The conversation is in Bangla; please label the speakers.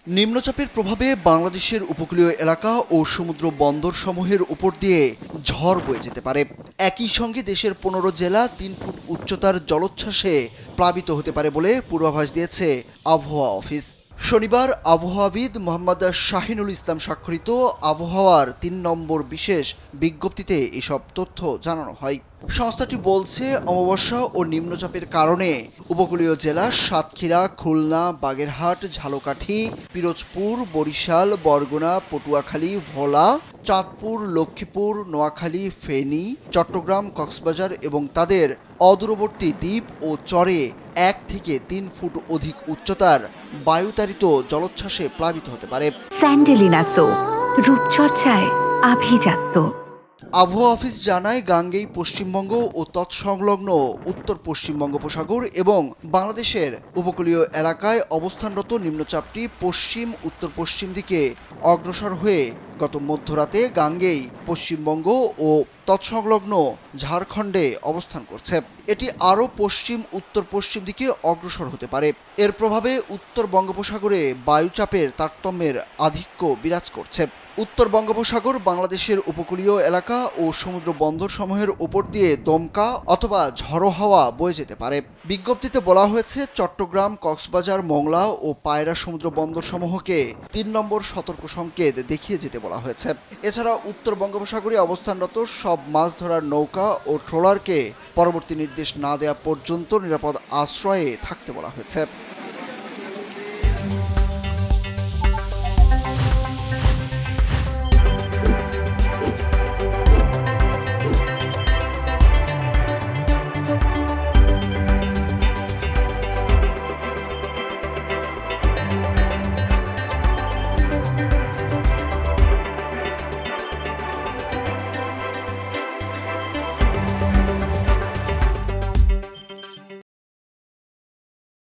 Speaker 1: নিম্নচাপের প্রভাবে বাংলাদেশের উপকূলীয় এলাকা ও সমুদ্র বন্দরসমূহের উপর দিয়ে ঝড় বয়ে যেতে পারে। একই সঙ্গে দেশের ১৫ জেলা ৩ ফুট উচ্চতার জলোচ্ছ্বাসে প্লাবিত হতে পারে বলে পূর্বাভাস দিয়েছে আবহাওয়া অফিস। শনিবার আবহাওয়াবিদ মোহাম্মদ শাহিনুল ইসলাম স্বাক্ষরিত আবহাওয়ার ৩ নম্বর বিশেষ বিজ্ঞপ্তিতে এসব তথ্য জানানো হয়। সংস্থাটি বলছে, অমাবস্যা ও নিম্নচাপের কারণে উপকূলীয় জেলা সাতক্ষীরা, খুলনা, বাগেরহাট, ঝালকাঠি, পিরোজপুর, বরিশাল, বরগুনা, পটুয়াখালী, ভোলা, চাঁদপুর, লক্ষ্মীপুর, নোয়াখালী, ফেনী, চট্টগ্রাম, কক্সবাজার এবং তাদের অদূরবর্তী দ্বীপ ও চরে ১ থেকে ৩ ফুট অধিক উচ্চতার বায়ুতাড়িত জলোচ্ছ্বাসে প্লাবিত হতে পারে।
Speaker 2: স্যান্ডেলিনা সো, রূপচর্চায় আভিজাত্য।
Speaker 1: আবহাওয়া অফিস জানায়, গাঙ্গেয় পশ্চিমবঙ্গ ও তৎসংলগ্ন উত্তর পশ্চিম বঙ্গোপসাগর এবং বাংলাদেশের উপকূলীয় এলাকায় অবস্থানরত নিম্নচাপটি পশ্চিম উত্তর পশ্চিম দিকে অগ্রসর হয়ে গত মধ্যরাতে গাঙ্গেয় পশ্চিমবঙ্গ ও তৎসংলগ্ন ঝাড়খণ্ডে অবস্থান করছে। এটি আরও পশ্চিম উত্তর পশ্চিম দিকে অগ্রসর হতে পারে। এর প্রভাবে উত্তর বঙ্গোপসাগরে বায়ুচাপের তারতম্যের আধিক্য বিরাজ করছে। উত্তর বঙ্গোপসাগর, বাংলাদেশের উপকূলীয় এলাকা ও সমুদ্র বন্দরসমূহের উপর দিয়ে দমকা অথবা ঝড়ো হাওয়া বয়ে যেতে পারে। বিজ্ঞপ্তিতে বলা হয়েছে, চট্টগ্রাম, কক্সবাজার, মোংলা ও পায়রা সমুদ্র বন্দরসমূহকে ৩ নম্বর সতর্ক সংকেত দেখিয়ে যেতে বলা হয়েছে। এছাড়া উত্তর বঙ্গোপসাগরে অবস্থানরত সব মাছ ধরার নৌকা ও ট্রলারকে পরবর্তী নির্দেশ না দেওয়া পর্যন্ত নিরাপদ আশ্রয়ে থাকতে বলা হয়েছে।